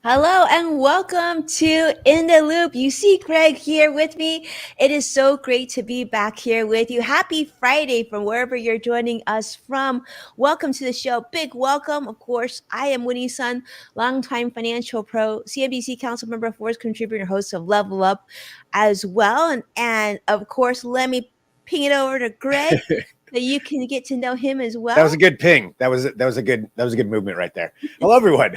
Hello and welcome to In the Loop. You see Greg here with me. It is so great to be back here with you. Happy Friday from wherever you're joining us from. Welcome to the show. Big welcome. Of course, I am Winnie Sun, longtime financial pro, CNBC Council member, Force contributor, host of Level Up as well. And of course, let me ping it over to Greg. That you can get to know him as well. That was a good ping. That was a good movement right there. Hello, everyone.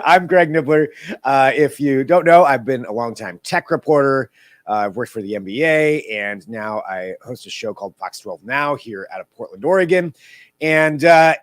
I'm Greg Nibbler. If you don't know, I've been a longtime tech reporter. I've worked for the NBA, and now I host a show called Fox 12 Now here out of Portland, Oregon. And I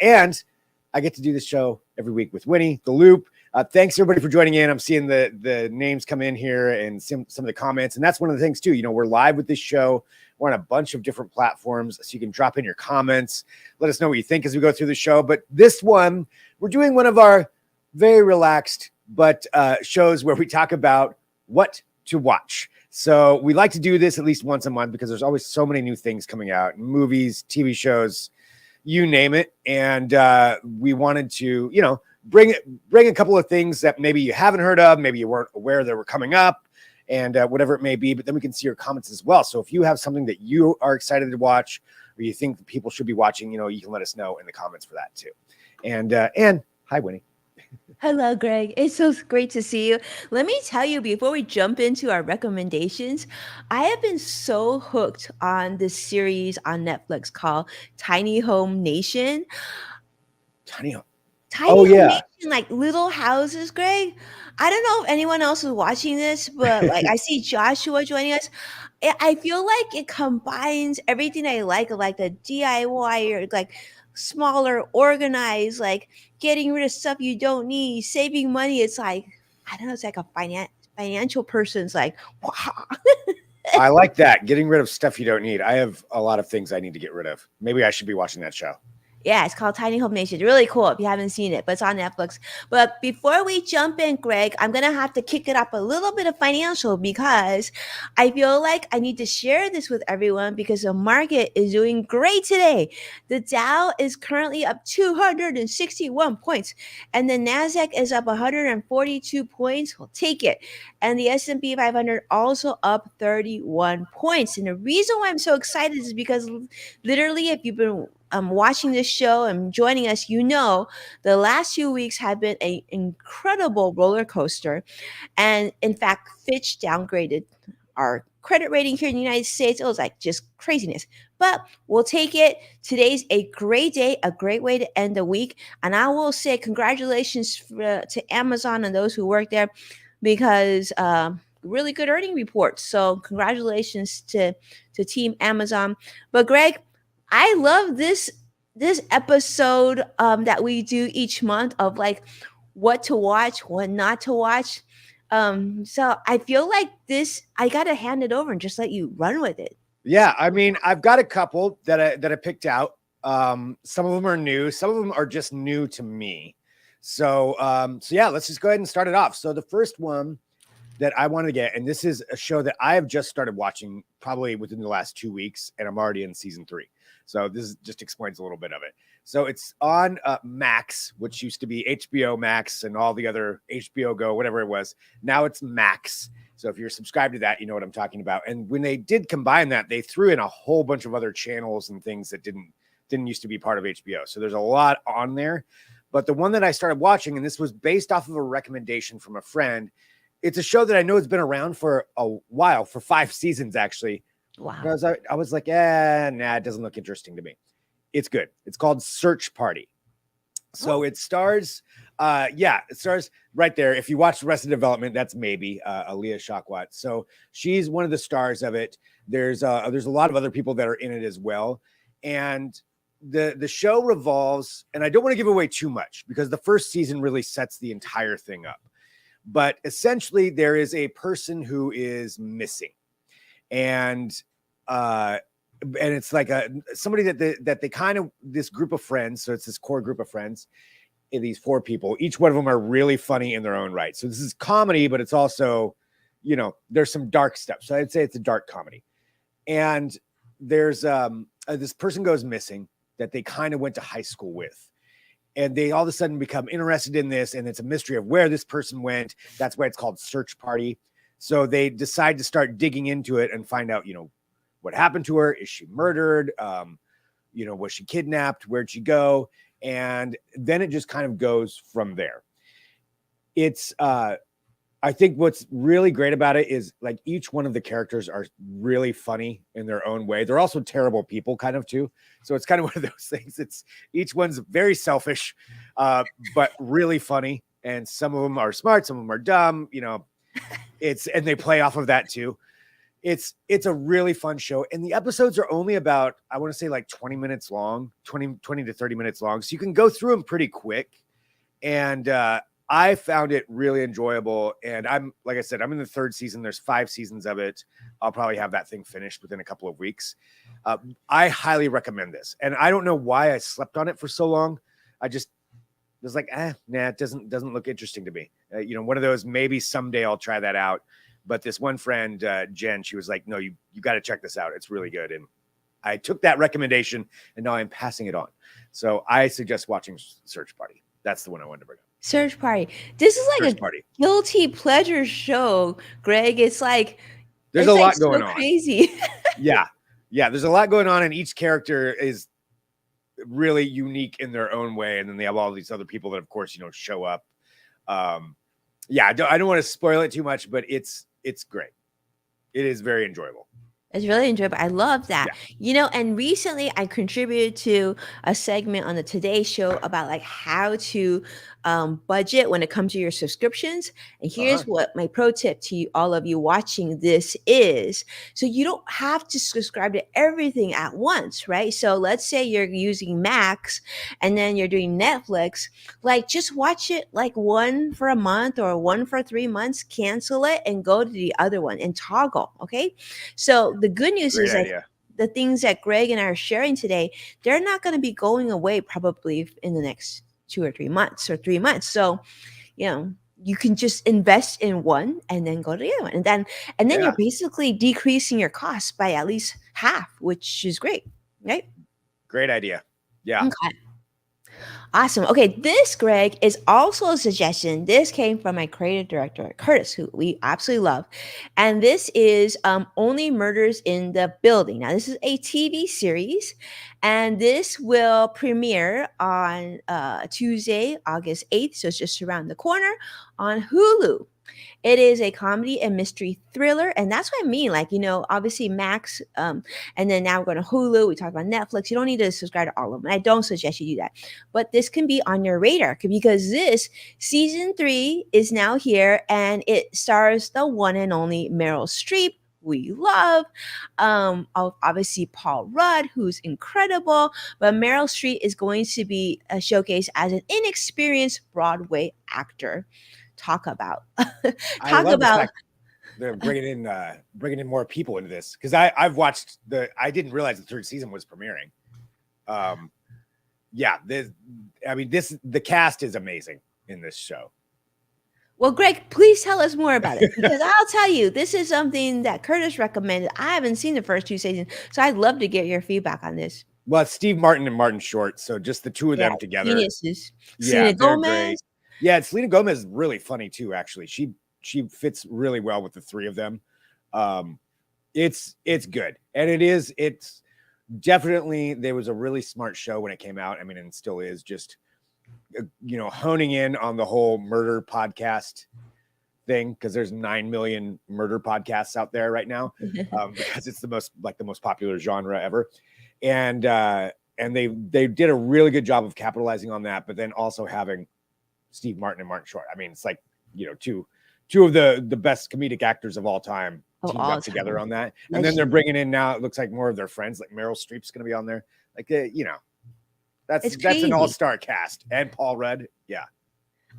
get to do this show every week with Winnie, The Loop. Thanks everybody for joining in. I'm seeing the names come in here and some of the comments, and that's one of the things too. You know, we're live with this show. We're on a bunch of different platforms, so you can drop in your comments. Let us know what you think as we go through the show. But this one, we're doing one of our very relaxed but shows where we talk about what to watch. So we like to do this at least once a month because there's always so many new things coming out, movies, TV shows, you name it. And we wanted to, you know, bring a couple of things that maybe you haven't heard of, maybe you weren't aware they were coming up, and whatever it may be, but then we can see your comments as well. So if you have something that you are excited to watch or you think that people should be watching, you know, you can let us know in the comments for that too. And hi, Winnie. Hello, Greg. It's so great to see you. Let me tell you, before we jump into our recommendations, I have been so hooked on this series on Netflix called Tiny Home Nation. Tiny Home. Tiny Home Nation, like little houses, Greg. I don't know if anyone else is watching this, but like I see Joshua joining us. I feel like it combines everything I like the DIY or like smaller, organized, like getting rid of stuff you don't need, saving money. It's like, I don't know, it's like a financial person's like, wow. I like that. Getting rid of stuff you don't need. I have a lot of things I need to get rid of. Maybe I should be watching that show. Yeah, it's called Tiny Home Nation. It's really cool if you haven't seen it, but it's on Netflix. But before we jump in, Greg, I'm going to have to kick it up a little bit of financial because I feel like I need to share this with everyone because the market is doing great today. The Dow is currently up 261 points and the NASDAQ is up 142 points. We'll take it. And the S&P 500 also up 31 points. And the reason why I'm so excited is because literally if you've been watching this show and joining us, you know the last few weeks have been an incredible roller coaster. And in fact, Fitch downgraded our credit rating here in the United States. It was like just craziness. But we'll take it. Today's a great day, a great way to end the week. And I will say congratulations to Amazon and those who work there because really good earning reports. So congratulations to Team Amazon. But Greg, I love this episode that we do each month of like what to watch, what not to watch. So I feel like I gotta hand it over and just let you run with it. Yeah, I mean, I've got a couple that I picked out. Some of them are new, some of them are just new to me. So yeah, let's just go ahead and start it off. So the first one that I wanted to get, and this is a show that I have just started watching probably within the last 2 weeks, and I'm already in season 3. So this just explains a little bit of it. So it's on Max, which used to be HBO Max and all the other HBO Go, whatever it was. Now it's Max. So if you're subscribed to that, you know what I'm talking about. And when they did combine that, they threw in a whole bunch of other channels and things that didn't used to be part of HBO. So there's a lot on there. But the one that I started watching, and this was based off of a recommendation from a friend, it's a show that I know has been around for a while, for 5 seasons actually. Wow. I was like, nah, it doesn't look interesting to me. It's good. It's called Search Party. So it stars, it stars right there. If you watch Arrested Development, that's maybe Aaliyah Shawkat. So she's one of the stars of it. There's a lot of other people that are in it as well. And the show revolves, and I don't want to give away too much because the first season really sets the entire thing up. but essentially there is a person who is missing, and it's like somebody that they kind of, this group of friends. So it's this core group of friends. These 4 people, each one of them are really funny in their own right. So this is comedy, but it's also, there's some dark stuff. So I'd say it's a dark comedy. And there's this person goes missing that they kind of went to high school with. And they all of a sudden become interested in this. And it's a mystery of where this person went. That's why it's called Search Party. So they decide to start digging into it and find out, what happened to her. Is she murdered? Was she kidnapped? Where'd she go? And then it just kind of goes from there. It's, I think what's really great about it is like each one of the characters are really funny in their own way. They're also terrible people kind of too. So it's kind of one of those things. It's each one's very selfish, but really funny. And some of them are smart. Some of them are dumb, and they play off of that too. It's a really fun show. And the episodes are only about, I want to say like 20 minutes long, 20 to 30 minutes long. So you can go through them pretty quick. And, I found it really enjoyable. And like I said, I'm in the 3rd season. There's 5 seasons of it. I'll probably have that thing finished within a couple of weeks. I highly recommend this. And I don't know why I slept on it for so long. I just was like, nah, it doesn't look interesting to me. One of those, maybe someday I'll try that out. But this one friend, Jen, she was like, no, you got to check this out. It's really good. And I took that recommendation and now I'm passing it on. So I suggest watching Search Party. That's the one I wanted to bring up. Search Party. This is like Search Party. Guilty pleasure show, Greg. It's like there's a lot going on. Crazy. Yeah. There's a lot going on, and each character is really unique in their own way. And then they have all these other people that, of course, show up. I don't want to spoil it too much, but it's great. It is very enjoyable. It's really enjoyable. I love that. And recently I contributed to a segment on the Today Show about like how to budget when it comes to your subscriptions. And here's what my pro tip to all of you watching this is. So you don't have to subscribe to everything at once, right? So let's say you're using Max and then you're doing Netflix, like just watch it like one for a month or one for 3 months, cancel it and go to the other one and toggle. Okay. So the good news is that the things that Greg and I are sharing today, they're not going to be going away probably in the next 2 or 3 months or 3 months. So, you can just invest in one and then go to the other one. And then you're basically decreasing your costs by at least half, which is great. Right? Great idea. Yeah. Okay. Awesome. Okay, this, Greg, is also a suggestion. This came from my creative director, Curtis, who we absolutely love. And this is Only Murders in the Building. Now, this is a TV series, and this will premiere on Tuesday, August 8th. So it's just around the corner on Hulu. It is a comedy and mystery thriller. And that's what I mean. Like, obviously Max, and then now we're going to Hulu. We talk about Netflix. You don't need to subscribe to all of them. I don't suggest you do that. But this can be on your radar because this season 3 is now here and it stars the one and only Meryl Streep. We love obviously Paul Rudd, who's incredible, but Meryl Streep is going to be showcased as an inexperienced Broadway actor. Talk about they're bringing in more people into this because I've watched I didn't realize the 3rd season was premiering. The cast is amazing in this show. Well, Greg, please tell us more about it because I'll tell you, this is something that Curtis recommended. I haven't seen the first 2 seasons, so I'd love to get your feedback on this. Well, it's Steve Martin and Martin Short, so just the two of them together. Geniuses. Selena Gomez. Great. Yeah, Selena Gomez is really funny too. Actually, she fits really well with the 3 of them. It's good, and it's definitely, there was a really smart show when it came out. I mean, and still is, just honing in on the whole murder podcast thing because there's 9 million murder podcasts out there right now because it's the most popular genre ever, and they did a really good job of capitalizing on that, but then also having Steve Martin and Martin Short. I mean, it's like, two of the best comedic actors of all time teamed up together on that. And then they're bringing in now, it looks like more of their friends, like Meryl Streep's going to be on there. Like, that's an all-star cast. And Paul Rudd. Yeah.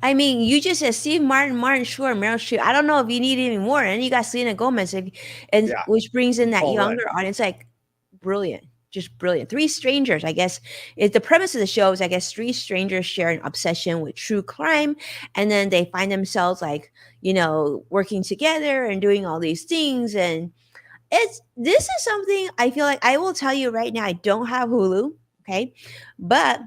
I mean, you just said Steve Martin, Martin Short, Meryl Streep. I don't know if you need any more. And you got Selena Gomez, and Yeah, which brings in that home run. younger audience. Like, brilliant, just brilliant. Three strangers, I guess, is the premise of the show. Is I guess three strangers share an obsession with true crime, and then they find themselves like working together and doing all these things. And this is something I feel like I will tell you right now. I don't have Hulu, okay, but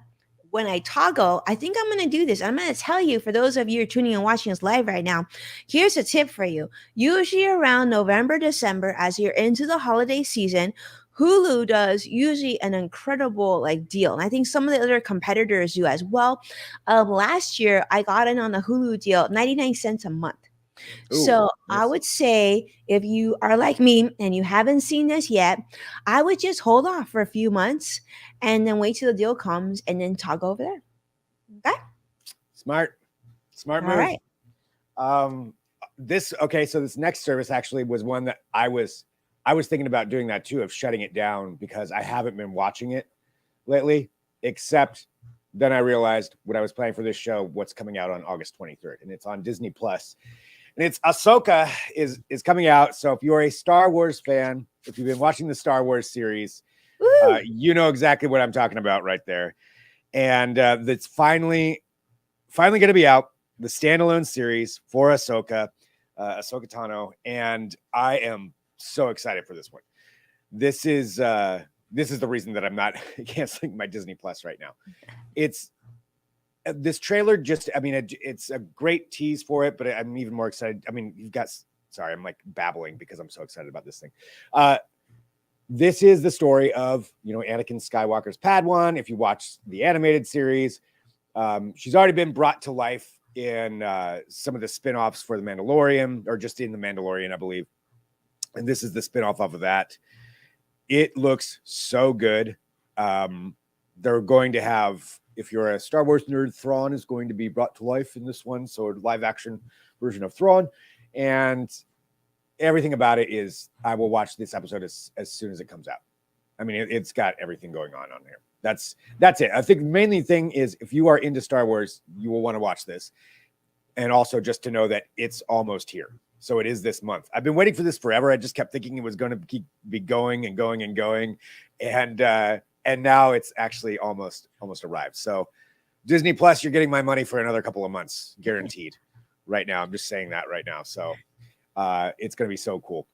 when I toggle, I think I'm going to do this. I'm going to tell you, for those of you who are tuning and watching us live right now, here's a tip for you. Usually around November, December, as you're into the holiday season, Hulu does usually an incredible like deal. And I think some of the other competitors do as well. Last year, I got in on a Hulu deal, 99 cents a month. Ooh, So I nice. would say if you are like me and you haven't seen this yet, I would just hold off for a few months and then wait till the deal comes and then toggle over there. Okay. Smart, smart All move. right. Um, this okay. So this next service actually was one that I was thinking about doing that too, of shutting it down because I haven't been watching it lately. Except then I realized when I was planning for this show, what's coming out on August 23rd, and it's on Disney Plus, and it's Ahsoka is coming out. So if you're a Star Wars fan, if you've been watching the Star Wars series, Woo! you know exactly what I'm talking about right there. And that's finally going to be out, the standalone series for Ahsoka, Ahsoka Tano, and I am so excited for this one. This is the reason that I'm not canceling my Disney Plus right now. It's this trailer just, I mean, it's a great tease for it, but I'm even more excited. I mean, you've got, sorry, I'm like babbling because I'm so excited about this thing. This is the story of, Anakin Skywalker's Padawan. If you watch the animated series, she's already been brought to life in some of the spin-offs for The Mandalorian, or just in The Mandalorian, I believe. And this is the spin-off of that. It looks so good. They're going to have, if you're a Star Wars nerd, Thrawn is going to be brought to life in this one. So a live action version of Thrawn. And everything about it is, I will watch this episode as soon as it comes out. I mean, it's got everything going on here. That's it. I think the main thing is, if you are into Star Wars, you will want to watch this. And also just to know that it's almost here. So it is this month. I've been waiting for this forever. I just kept thinking it was going to be going and going and going. And now it's actually almost arrived. So Disney Plus, you're getting my money for another couple of months, guaranteed. Right now, I'm just saying that right now. So it's going to be so cool.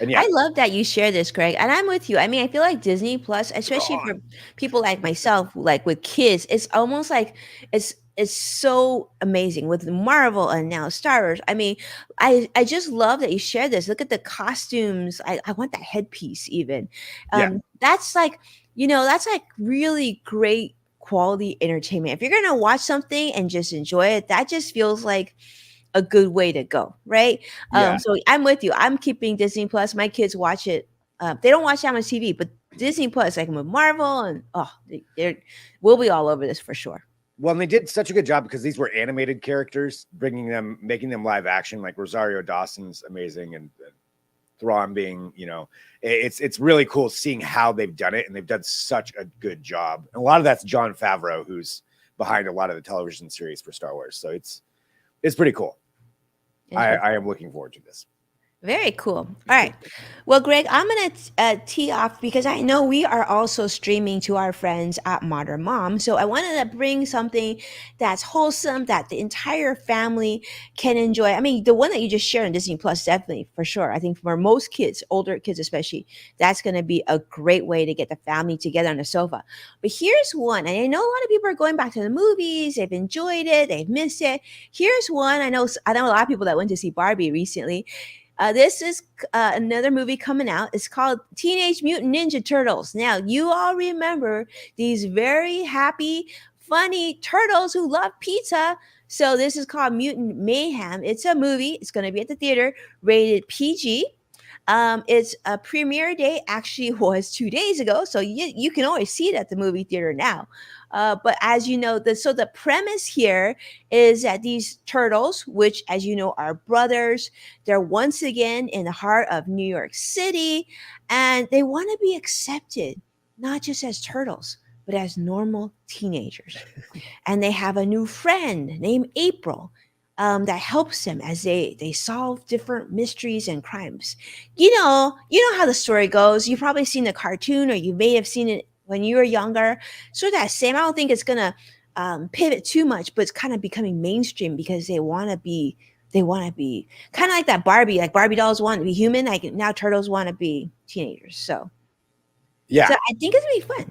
And yeah, I love that you share this, Greg. And I'm with you. I mean, I feel like Disney Plus, especially for people like myself, like with kids, it's almost like it's so amazing with Marvel and now Star Wars. I mean, I just love that you share this. Look at the costumes. I want that headpiece even. yeah, That's like, that's like really great quality entertainment. If you're gonna watch something and just enjoy it, that just feels like a good way to go, right? yeah. So I'm with you. I'm keeping Disney Plus. My kids watch it. They don't watch that much TV, but Disney Plus, like with Marvel, and we'll be all over this for sure. Well, and they did such a good job because these were animated characters, making them live action. Like Rosario Dawson's amazing, and Thrawn being, it's really cool seeing how they've done it, and they've done such a good job. And a lot of that's Jon Favreau, who's behind a lot of the television series for Star Wars. So it's pretty cool. I am looking forward to this. Very cool. All right. Well, Greg, I'm going to tee off because I know we are also streaming to our friends at Modern Mom. So I wanted to bring something that's wholesome that the entire family can enjoy. I mean, the one that you just shared on Disney Plus, definitely, for sure. I think for most kids, older kids especially, that's going to be a great way to get the family together on the sofa. But here's one. And I know a lot of people are going back to the movies. They've enjoyed it. They've missed it. Here's one. I know a lot of people that went to see Barbie recently. This is another movie coming out. It's called Teenage Mutant Ninja Turtles. Now, you all remember these very happy, funny turtles who love pizza. So this is called Mutant Mayhem. It's a movie. It's going to be at the theater, rated PG. Its premiere day actually was 2 days ago, so you can always see it at the movie theater now. But as you know, the premise here is that these turtles, which as you know are brothers, they're once again in the heart of New York City, and they want to be accepted not just as turtles, but as normal teenagers. And they have a new friend named April that helps them as they solve different mysteries and crimes. You know how the story goes. You've probably seen the cartoon, or you may have seen it when you were younger. So that same. I don't think it's gonna pivot too much, but it's kind of becoming mainstream because they want to be. They want to be kind of like that Barbie. Like Barbie dolls want to be human. Like now turtles want to be teenagers. So Yeah. I think it's gonna be fun.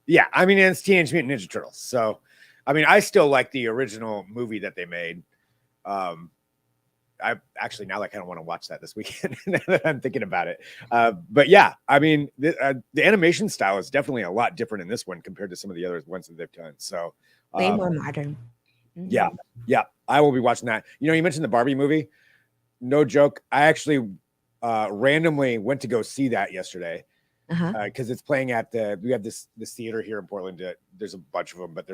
Yeah. I mean, it's Teenage Mutant Ninja Turtles. So, I mean, I still like the original movie that they made. I actually now I kind of want to watch that this weekend. I'm thinking about it. But yeah, I mean, the animation style is definitely a lot different in this one compared to some of the other ones that they've done. So, Way more modern. yeah, yeah, I will be watching that. You mentioned the Barbie movie. No joke. I actually randomly went to go see that yesterday because it's playing at we have this theater here in Portland. There's a bunch of them, but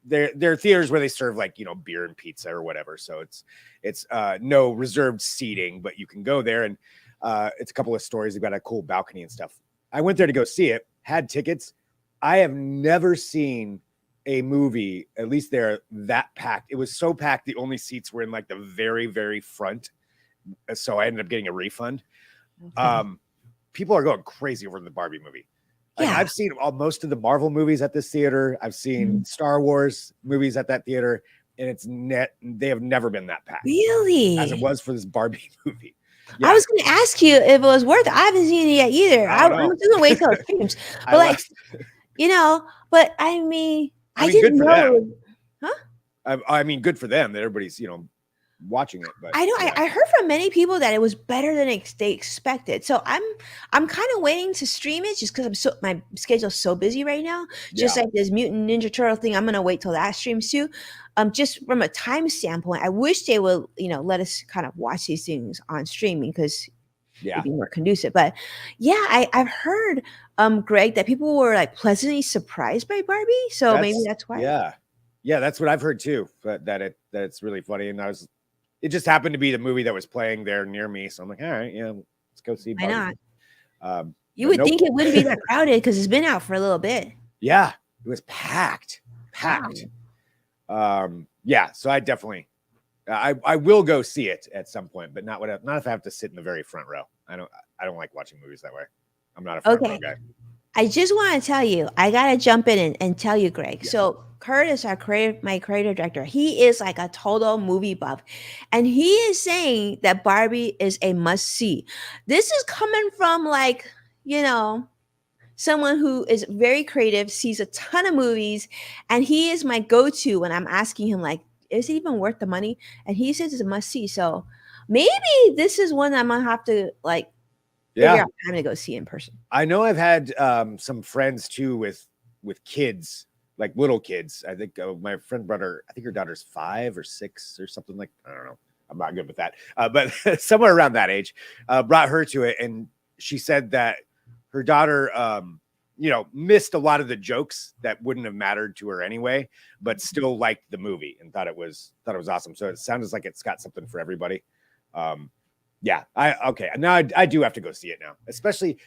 they're theaters where they serve beer and pizza or whatever. So it's no reserved seating, but you can go there and it's a couple of stories. They've got a cool balcony and stuff. I went there to go see it, had tickets. I have never seen a movie, at least there, that packed. It was so packed. The only seats were in like the very, very front. So I ended up getting a refund. Okay. People are going crazy over the Barbie movie. Like, Yeah. I've seen most of the Marvel movies at this theater. I've seen Star Wars movies at that theater, and they have never been that packed as it Really? was for this Barbie movie. I Yeah, was going to ask you if it was worth it. I haven't seen it yet either. I don't I'm know. just going to wait till it streams. I But like, left. but I mean, I I mean, good didn't for know. them. Huh? I mean, good for them that everybody's watching it. But I know. yeah, I heard from many people that it was better than they expected. So I'm kind of waiting to stream it just because my schedule's so busy right now. Just yeah, like this Mutant Ninja Turtle thing, I'm gonna wait till that streams too. Just from a time standpoint, I wish they would let us kind of watch these things on streaming because it'd yeah. be more conducive. But yeah, I've heard Greg, that people were like pleasantly surprised by Barbie. So maybe that's why. Yeah. That's what I've heard too. But that it's really funny, and it just happened to be the movie that was playing there near me. So I'm like, all right, yeah, let's go see Why Barbie. not? You But would nope. think it wouldn't be that crowded because it's been out for a little bit. Yeah, it was packed. Wow. Yeah, so I definitely I will go see it at some point, but not if I have to sit in the very front row. I don't like watching movies that way. I'm not a front row Okay. guy. I just want to tell you, I gotta jump in and tell you, Greg. Yeah. So Curtis, my creative director, he is like a total movie buff, and he is saying that Barbie is a must see. This is coming from you know someone who is very creative, sees a ton of movies, and he is my go-to when I'm asking him like, is it even worth the money? And he says it's a must see. So maybe this is one I'm gonna have to figure Yeah. out time to go see in person. I know I've had some friends too with kids, like little kids. I think my friend brother, I think her daughter's 5 or 6 or something like, I don't know. I'm not good with that. But somewhere around that age, brought her to it. And she said that her daughter, missed a lot of the jokes that wouldn't have mattered to her anyway, but still liked the movie and thought it was awesome. So it sounds like it's got something for everybody. Yeah, okay. Now I do have to go see it now. Especially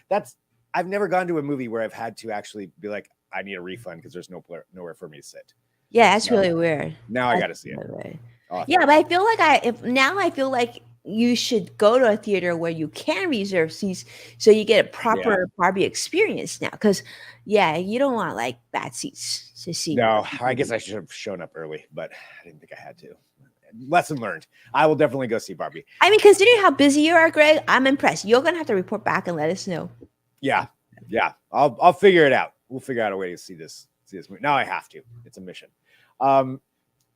I've never gone to a movie where I've had to actually be like, I need a refund because there's nowhere for me to sit. Yeah, that's really weird. Now I got to see it. Really Awesome. Yeah, but I feel like I feel like you should go to a theater where you can reserve seats so you get a proper Barbie experience now. Because you don't want like bad seats to see. No, I guess I should have shown up early, but I didn't think I had to. Lesson learned. I will definitely go see Barbie. I mean, considering how busy you are, Greg, I'm impressed. You're gonna have to report back and let us know. Yeah. I'll figure it out. We'll figure out a way to see this movie. Now I have to. It's a mission.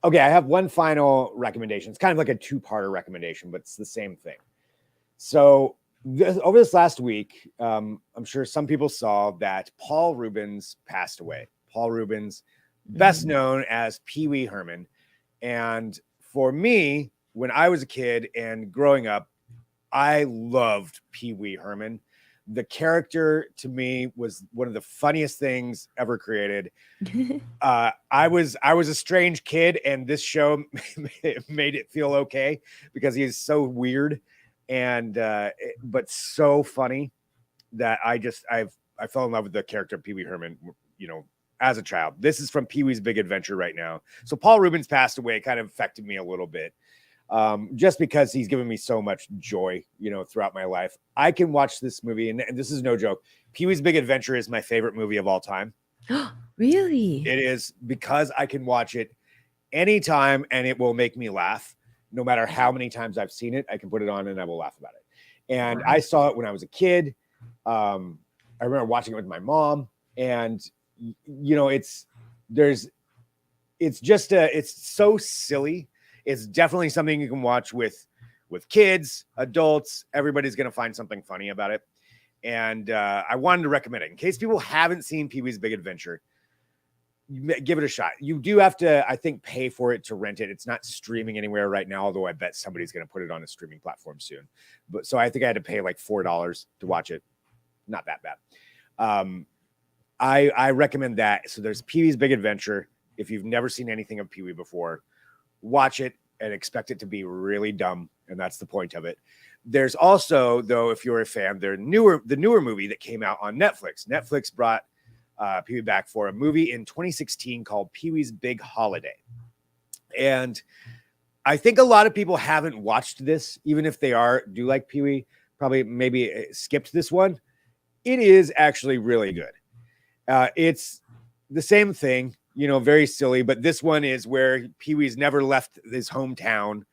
Okay, I have one final recommendation. It's kind of like a 2-parter recommendation, but it's the same thing. So over this last week, I'm sure some people saw that Paul Reubens passed away. Paul Reubens, best known as PeeWee Herman. And for me, when I was a kid and growing up, I loved PeeWee Herman. The character to me was one of the funniest things ever created. I was a strange kid, and this show made it feel okay because he's so weird and but so funny that I fell in love with the character of PeeWee Herman. as a child. This is from Pee-wee's Big Adventure right now. So Paul Rubens passed away. It kind of affected me a little bit. Just because he's given me so much joy, throughout my life. I can watch this movie, and this is no joke. Pee-wee's Big Adventure is my favorite movie of all time. Really? It is, because I can watch it anytime and it will make me laugh. No matter how many times I've seen it, I can put it on and I will laugh about it. And I saw it when I was a kid. I remember watching it with my mom, and it's so silly. It's definitely something you can watch with kids, adults. Everybody's going to find something funny about it. And I wanted to recommend it in case people haven't seen Pee-wee's Big Adventure. Give it a shot. You do have to, I think, pay for it to rent it. It's not streaming anywhere right now, although I bet somebody's going to put it on a streaming platform soon. But so I think I had to pay like $4 to watch it. Not that bad. I recommend that. So there's Pee-wee's Big Adventure. If you've never seen anything of Pee-wee before, watch it and expect it to be really dumb, and that's the point of it. There's also, though, if you're a fan, the newer movie that came out on Netflix. Netflix brought Pee-wee back for a movie in 2016 called Pee-wee's Big Holiday. And I think a lot of people haven't watched this, even if they do like Pee-wee, probably maybe skipped this one. It is actually really good. It's the same thing, very silly, but this one is where Pee-wee's never left his hometown,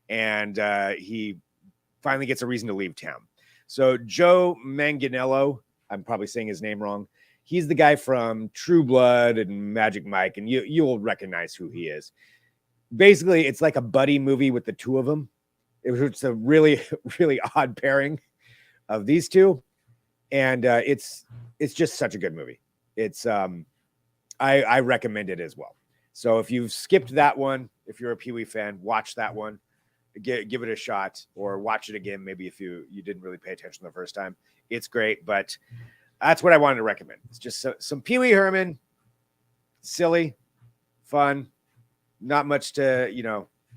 and he finally gets a reason to leave town. So Joe Manganiello, I'm probably saying his name wrong. He's the guy from True Blood and Magic Mike, and you'll recognize who he is. Basically, it's like a buddy movie with the two of them. It's a really, really odd pairing of these two, and it's just such a good movie. It's I recommend it as well. So if you've skipped that one, if you're a Pee-wee fan, watch that one. Give it a shot, or watch it again. Maybe if you didn't really pay attention the first time. It's great, but that's what I wanted to recommend. It's just some Pee-wee Herman, silly, fun, not much to,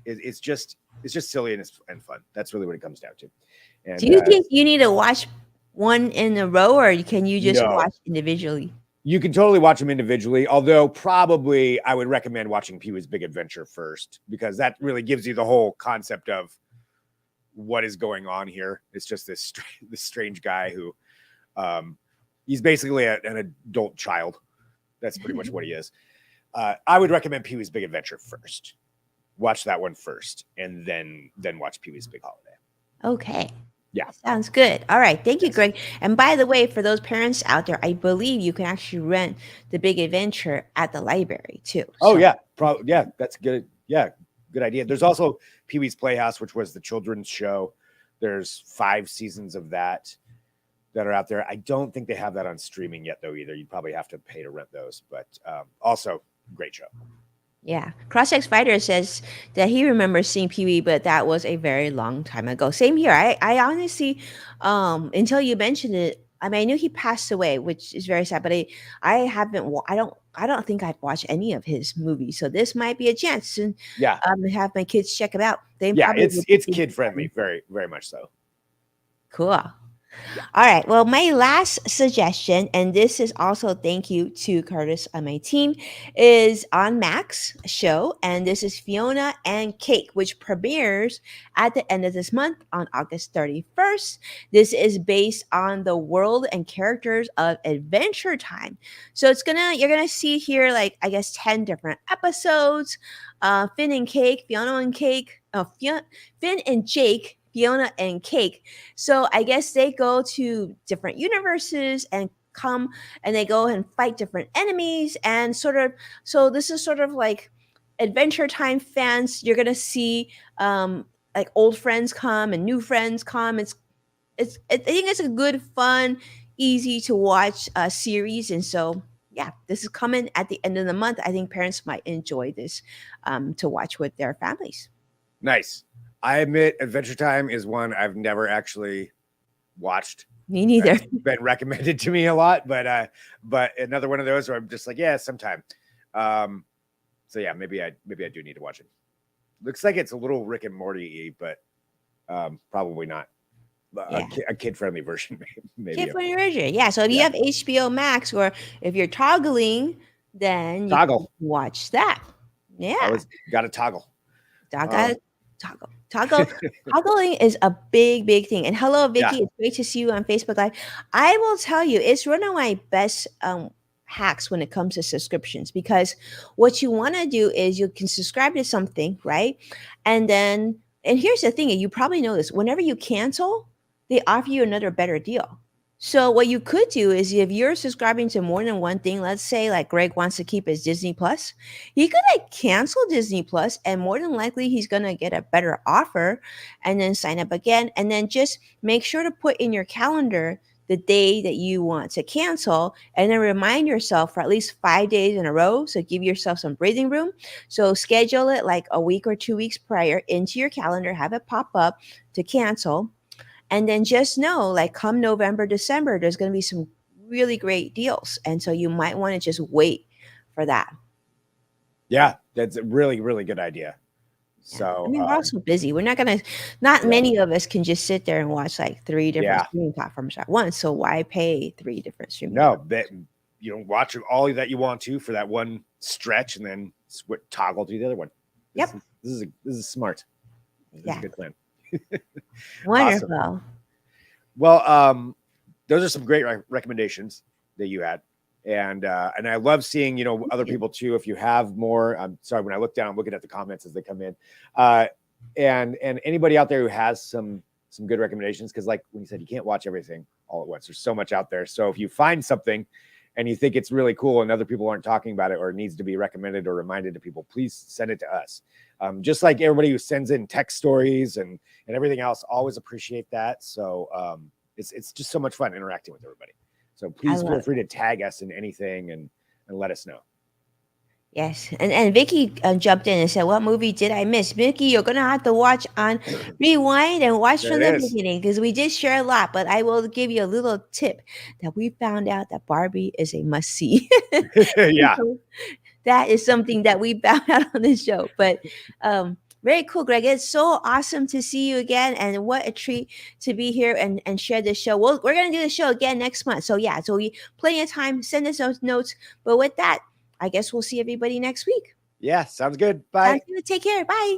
it's just silly and fun. That's really what it comes down to. And Do you think you need to watch one in a row, or can you just No. watch individually? You can totally watch them individually, although probably I would recommend watching Pee-wee's Big Adventure first, because that really gives you the whole concept of what is going on here. It's just this strange guy who he's basically an adult child. That's pretty much what he is. I would recommend Pee-wee's Big Adventure first. Watch that one first, and then watch Pee-wee's Big Holiday. Okay. Yeah. Sounds good. All right. Thank you, Greg. And by the way, for those parents out there, I believe you can actually rent The Big Adventure at the library too. Oh, yeah. Yeah, that's good. Yeah, good idea. There's also Pee-wee's Playhouse, which was the children's show. There's 5 seasons of that are out there. I don't think they have that on streaming yet, though, either. You'd probably have to pay to rent those. But also, great show. Yeah. Cross-X Fighter says that he remembers seeing Pee-wee, but that was a very long time ago. Same here. I honestly, until you mentioned it, I mean, I knew he passed away, which is very sad, but I haven't, I don't think I've watched any of his movies. So this might be a chance to have my kids check it out. It's kid friendly. Very, very much so. Cool. All right. Well, my last suggestion, and this is also thank you to Curtis on my team, is on Max show, and this is Fiona and Cake, which premieres at the end of this month on August 31st. This is based on the world and characters of Adventure Time. So you're gonna see here, like, I guess 10 different episodes. Finn and Cake, Fiona and Cake, Finn and Jake, Fiona and Cake. So I guess they go to different universes and they go and fight different enemies, and so this is sort of like Adventure Time fans. You're gonna see like old friends come and new friends come. I think it's a good, fun, easy to watch series, and so yeah, this is coming at the end of the month. I think parents might enjoy this to watch with their families. Nice. I admit Adventure Time is one I've never actually watched. Me neither. It's been recommended to me a lot, but another one of those where I'm just like, yeah, sometime. So yeah, maybe I do need to watch it. Looks like it's a little Rick and Morty-y, but probably not. A kid-friendly version, maybe. Kid-friendly version, yeah. So if you have HBO Max, or if you're toggling then you can Toggle. watch that. Yeah. Always got to toggle. Toggle, toggling is a big, big thing. And hello, Yeah. Vicky. It's great to see you on Facebook Live. I will tell you, it's one of my best hacks when it comes to subscriptions, because what you want to do is you can subscribe to something, right? And here's the thing, and you probably know this: whenever you cancel, they offer you another better deal. So what you could do is, if you're subscribing to more than one thing, let's say like Greg wants to keep his Disney Plus, he could like cancel Disney Plus, and more than likely he's gonna get a better offer, and then sign up again, and then just make sure to put in your calendar the day that you want to cancel, and then remind yourself for at least 5 days in a row. So give yourself some breathing room. So schedule it like a week or 2 weeks prior into your calendar, have it pop up to cancel. And then just know, like, come November, December, there's going to be some really great deals. And so you might want to just wait for that. Yeah, that's a really, really good idea. Yeah. So, I mean, we're also busy. We're not going to, not yeah. many of us can just sit there and watch like 3 different Yeah. streaming platforms at once. So why pay 3 different streaming? No, that you know, watch all that you want to for that one stretch, and then toggle to the other one. Yep. This is smart. This is a good plan. Wonderful. Awesome. Well, those are some great recommendations that you had, and I love seeing other people too. If you have more, I'm sorry, when I look down, I'm looking at the comments as they come in, and anybody out there who has some good recommendations, because like when you said, you can't watch everything all at once. There's so much out there. So if you find something and you think it's really cool and other people aren't talking about it, or it needs to be recommended or reminded to people, please send it to us. Just like everybody who sends in text stories and everything else, always appreciate that. So it's just so much fun interacting with everybody. So please feel free to tag us in anything and let us know. Yes, and Vicky jumped in and said, "What movie did I miss?" Vicky, you're gonna have to watch on rewind and watch from the beginning, because we did share a lot. But I will give you a little tip that we found out that Barbie is a must see. Yeah, that is something that we found out on this show. But very cool, Greg. It's so awesome to see you again, and what a treat to be here and share this show. We're gonna do the show again next month. So yeah, so we plenty of time. Send us those notes. But with that, I guess we'll see everybody next week. Yeah, sounds good. Bye. Take care. Bye.